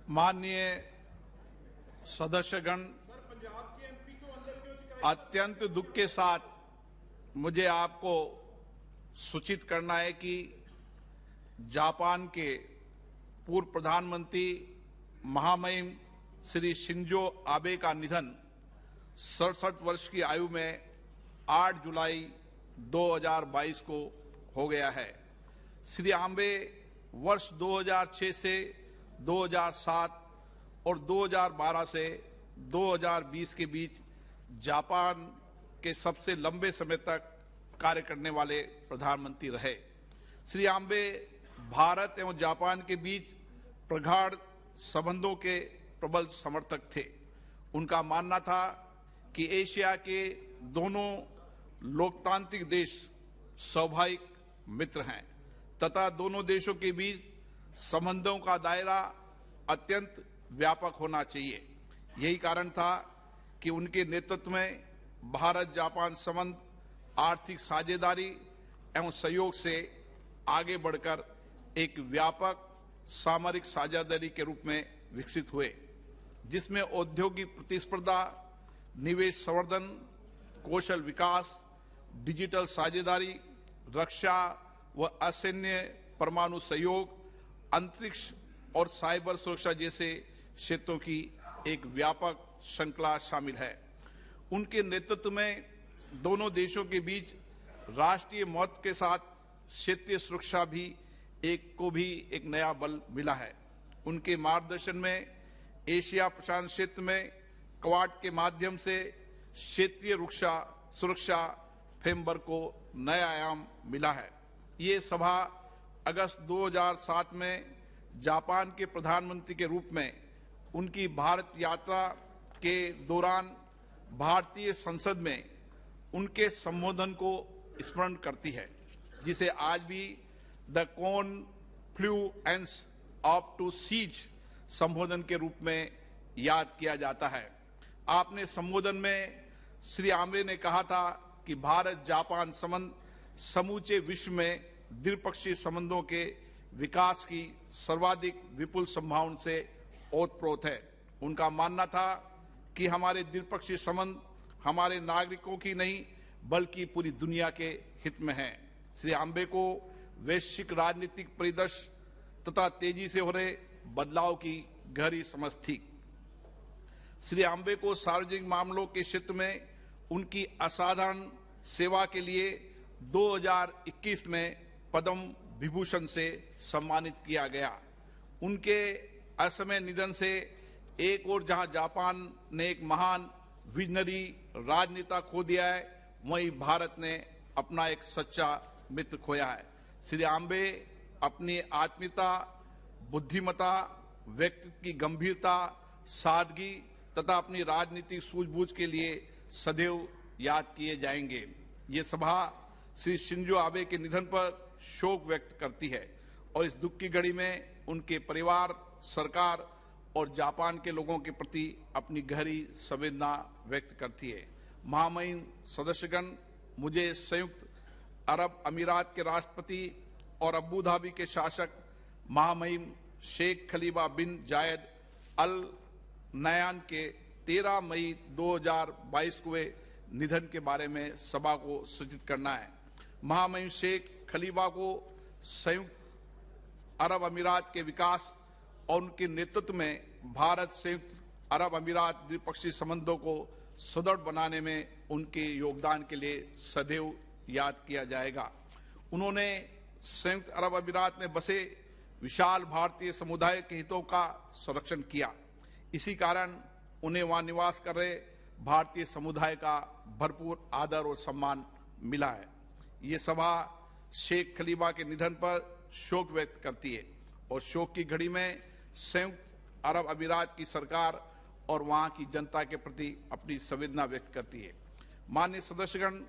माननीय सदस्यगण, अत्यंत दुख के साथ मुझे आपको सूचित करना है कि जापान के पूर्व प्रधानमंत्री महामहिम श्री शिंजो आबे का निधन 67 वर्ष की आयु में 8 जुलाई 2022 को हो गया है। श्री आबे वर्ष 2006 से 2007 और 2012 से 2020 के बीच जापान के सबसे लंबे समय तक कार्य करने वाले प्रधानमंत्री रहे। श्री आबे भारत एवं जापान के बीच प्रगाढ़ संबंधों के प्रबल समर्थक थे। उनका मानना था कि एशिया के दोनों लोकतांत्रिक देश स्वाभाविक मित्र हैं तथा दोनों देशों के बीच संबंधों का दायरा अत्यंत व्यापक होना चाहिए। यही कारण था कि उनके नेतृत्व में भारत जापान संबंध आर्थिक साझेदारी एवं सहयोग से आगे बढ़कर एक व्यापक सामरिक साझेदारी के रूप में विकसित हुए, जिसमें औद्योगिक प्रतिस्पर्धा, निवेश संवर्धन, कौशल विकास, डिजिटल साझेदारी, रक्षा व असैन्य परमाणु सहयोग, अंतरिक्ष और साइबर सुरक्षा जैसे क्षेत्रों की एक व्यापक श्रृंखला शामिल है। उनके नेतृत्व में दोनों देशों के बीच राष्ट्रीय महत्व के साथ क्षेत्रीय सुरक्षा भी एक नया बल मिला है। उनके मार्गदर्शन में एशिया प्रशांत क्षेत्र में क्वाड के माध्यम से क्षेत्रीय सुरक्षा फ्रेमवर्क को नया आयाम मिला है। ये सभा अगस्त 2007 में जापान के प्रधानमंत्री के रूप में उनकी भारत यात्रा के दौरान भारतीय संसद में उनके संबोधन को स्मरण करती है, जिसे आज भी the confluence of two seas संबोधन के रूप में याद किया जाता है। आपने संबोधन में श्री आबे ने कहा था कि भारत जापान संबंध समूचे विश्व में द्विपक्षीय संबंधों के विकास की सर्वाधिक विपुल संभावना से ओतप्रोत है। उनका मानना था कि हमारे द्विपक्षीय संबंध हमारे नागरिकों की नहीं बल्कि पूरी दुनिया के हित में है। श्री आबे को वैश्विक राजनीतिक परिदृश्य तथा तेजी से हो रहे बदलाव की गहरी समझ थी। श्री आबे को सार्वजनिक मामलों के क्षेत्र में उनकी असाधारण सेवा के लिए 2021 में पद्म विभूषण से सम्मानित किया गया। उनके असमय निधन से एक और जहां जापान ने एक महान विजनरी राजनेता खो दिया है, वहीं भारत ने अपना एक सच्चा मित्र खोया है। श्री आबे अपनी आत्मीयता, बुद्धिमत्ता, व्यक्तित्व की गंभीरता, सादगी तथा अपनी राजनीतिक सूझबूझ के लिए सदैव याद किए जाएंगे। ये सभा श्री शिंजो आबे के निधन पर शोक व्यक्त करती है और इस दुख की घड़ी में उनके परिवार, सरकार और जापान के लोगों के प्रति अपनी गहरी संवेदना व्यक्त करती है। महामहिम सदस्यगण, मुझे संयुक्त अरब अमीरात के राष्ट्रपति और अबू धाबी के शासक महामहिम शेख खलीफा बिन जायद अल नयान के 13 मई 2022 को हुए निधन के बारे में सभा को सूचित करना है। महामहिम शेख खलीफा को संयुक्त अरब अमीरात के विकास और उनके नेतृत्व में भारत संयुक्त अरब अमीरात द्विपक्षीय संबंधों को सुदृढ़ बनाने में उनके योगदान के लिए सदैव याद किया जाएगा। उन्होंने संयुक्त अरब अमीरात में बसे विशाल भारतीय समुदाय के हितों का संरक्षण किया। इसी कारण उन्हें वहां निवास कर रहे भारतीय समुदाय का भरपूर आदर और सम्मान मिला है। ये सभा शेख खलीफा के निधन पर शोक व्यक्त करती है और शोक की घड़ी में संयुक्त अरब अमीरात की सरकार और वहां की जनता के प्रति अपनी संवेदना व्यक्त करती है। माननीय सदस्यगण,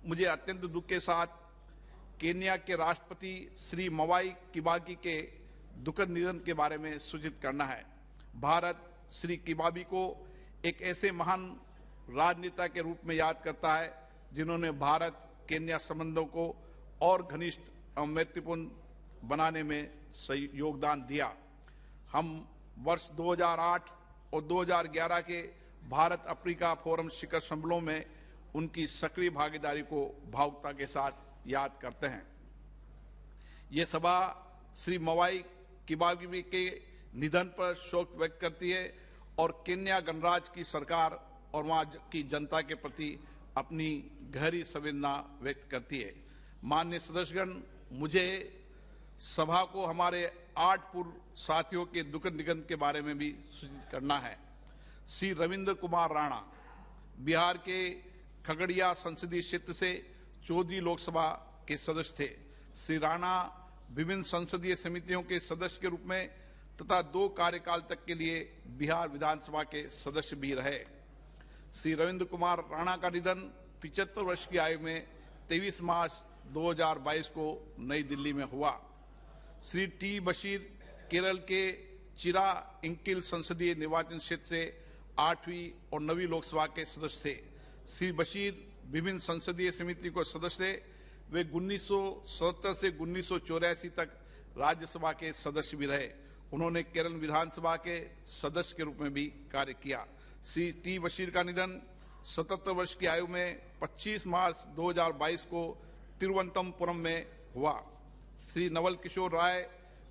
मुझे अत्यंत दुख के साथ केन्या के राष्ट्रपति श्री मवाई किबाकी के दुखद निधन के बारे में सूचित करना है। भारत श्री किबाकी को एक ऐसे महान राजनेता के रूप में याद करता है जिन्होंने भारत केन्या संबंधों को और घनिष्ठ और मैत्रीपूर्ण बनाने में सही योगदान दिया। हम वर्ष 2008 और 2011 के भारत अफ्रीका फोरम शिखर सम्मेलनों में उनकी सक्रिय भागीदारी को भावुकता के साथ याद करते हैं। ये सभा श्री मवाई किबागी के निधन पर शोक व्यक्त करती है और केन्या गणराज्य की सरकार और वहां की जनता के प्रति अपनी गहरी संवेदना व्यक्त करती है। माननीय सदस्यगण, मुझे सभा को हमारे 8 पूर्व साथियों के दुखद निधन के बारे में भी सूचित करना है। श्री रविंद्र कुमार राणा बिहार के खगड़िया संसदीय क्षेत्र से 14वीं लोकसभा के सदस्य थे। श्री राणा विभिन्न संसदीय समितियों के सदस्य के रूप में तथा 2 कार्यकाल तक के लिए बिहार विधानसभा के सदस्य भी रहे। श्री रविंद्र कुमार राणा का निधन 75 वर्ष की आयु में 23 मार्च 2022 को नई दिल्ली में हुआ। श्री टी बशीर केरल के चिरा इंकिल संसदीय निर्वाचन क्षेत्र से 8वीं और 9वीं लोकसभा के सदस्य थे। श्री बशीर विभिन्न संसदीय समिति को सदस्य थे। वे 1977 से 1984 तक राज्यसभा के सदस्य भी रहे। उन्होंने केरल विधानसभा के सदस्य के रूप में भी कार्य किया। श्री टी बशीर का निधन 77 वर्ष की आयु में 25 मार्च 2022 को तिरुवनंतपुरम में हुआ। श्री नवल किशोर राय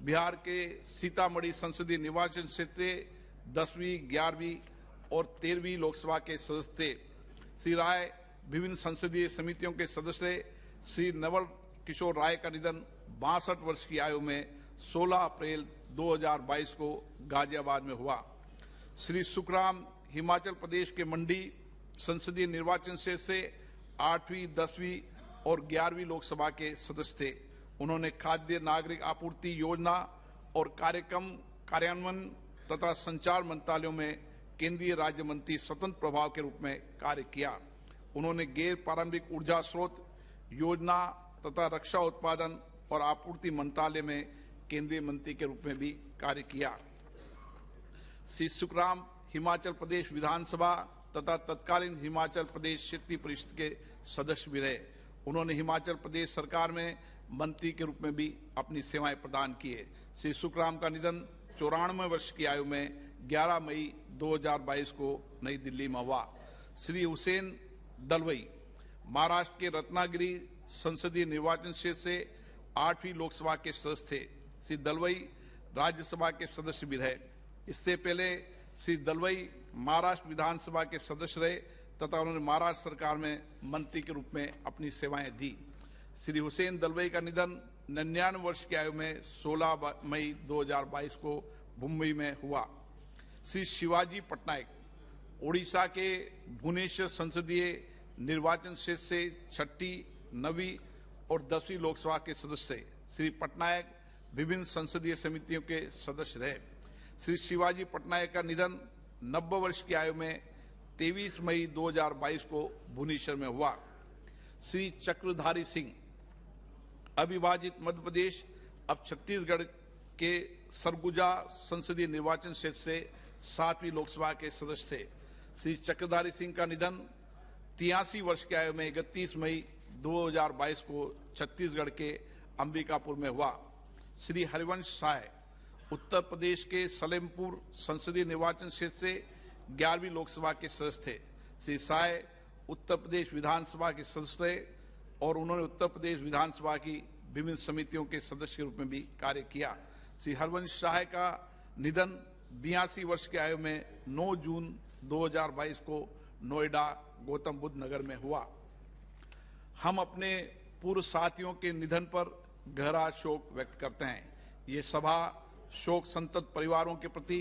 बिहार के सीतामढ़ी संसदीय निर्वाचन क्षेत्र से 10वीं, 11वीं और 13वीं लोकसभा के सदस्य थे। श्री राय विभिन्न संसदीय समितियों के सदस्य रहे। श्री नवल किशोर राय का निधन 62 वर्ष की आयु में 16 अप्रैल 2022 को गाजियाबाद में हुआ। श्री सुखराम हिमाचल प्रदेश के मंडी संसदीय निर्वाचन क्षेत्र से 8वीं, 10वीं और 11वीं लोकसभा के सदस्य थे। उन्होंने खाद्य नागरिक आपूर्ति योजना और कार्यक्रम कार्यान्वयन तथा संचार मंत्रालयों में केंद्रीय राज्य मंत्री स्वतंत्र प्रभाव के रूप में कार्य किया। उन्होंने गैर पारंपरिक ऊर्जा स्रोत योजना तथा रक्षा उत्पादन और आपूर्ति मंत्रालय में केंद्रीय मंत्री के रूप में भी कार्य किया। श्री सुखराम हिमाचल प्रदेश विधानसभा तथा तत्कालीन हिमाचल प्रदेश क्षेत्रीय परिषद के सदस्य भी रहे। उन्होंने हिमाचल प्रदेश सरकार में मंत्री के रूप में भी अपनी सेवाएं प्रदान की है। श्री सुखराम का निधन 94 वर्ष की आयु में 11 मई 2022 को नई दिल्ली में हुआ। श्री हुसैन दलवई महाराष्ट्र के रत्नागिरी संसदीय निर्वाचन क्षेत्र से 8वीं लोकसभा के सदस्य थे। श्री दलवई राज्यसभा के सदस्य भी रहे। इससे पहले श्री दलवई महाराष्ट्र विधानसभा के सदस्य रहे तथा उन्होंने महाराष्ट्र सरकार में मंत्री के रूप में अपनी सेवाएं दी। श्री हुसैन दलवई का निधन 99 वर्ष की आयु में 16 मई 2022 को मुंबई में हुआ। श्री शिवाजी पटनायक ओडिशा के भुवनेश्वर संसदीय निर्वाचन क्षेत्र से 6ठी, 9वीं और 10वीं लोकसभा के सदस्य थे। श्री पटनायक विभिन्न संसदीय समितियों के सदस्य रहे। श्री शिवाजी पटनायक का निधन 90 वर्ष की आयु में 23 मई 2022 को भुवनेश्वर में हुआ। श्री चक्रधारी सिंह अविभाजित मध्य प्रदेश अब छत्तीसगढ़ के सरगुजा संसदीय निर्वाचन क्षेत्र से 7वीं लोकसभा के सदस्य थे। श्री चक्रधारी सिंह का निधन 83 वर्ष की आयु में 31 मई 2022 को छत्तीसगढ़ के अंबिकापुर में हुआ। श्री हरिवंश साय उत्तर प्रदेश के सलेमपुर संसदीय निर्वाचन क्षेत्र से 11वीं लोकसभा के सदस्य थे। श्री साय उत्तर प्रदेश विधानसभा के सदस्य थे और उन्होंने उत्तर प्रदेश विधानसभा की विभिन्न समितियों के सदस्य के रूप में भी कार्य किया। श्री हरिवंश साय का निधन 82 वर्ष की आयु में 9 जून 2022 को नोएडा गौतम बुद्ध नगर में हुआ। हम अपने पूर्व साथियों के निधन पर गहरा शोक व्यक्त करते हैं। ये सभा शोक संतप्त परिवारों के प्रति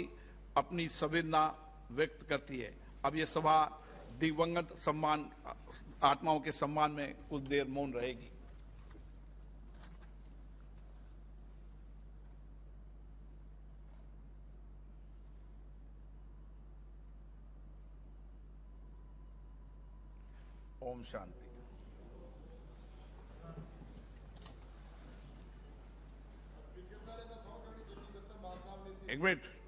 अपनी संवेदना व्यक्त करती है। अब ये सभा दिवंगत सम्मान आत्माओं के सम्मान में कुछ देर मौन रहेगी। ओम शांति। एक मिनट।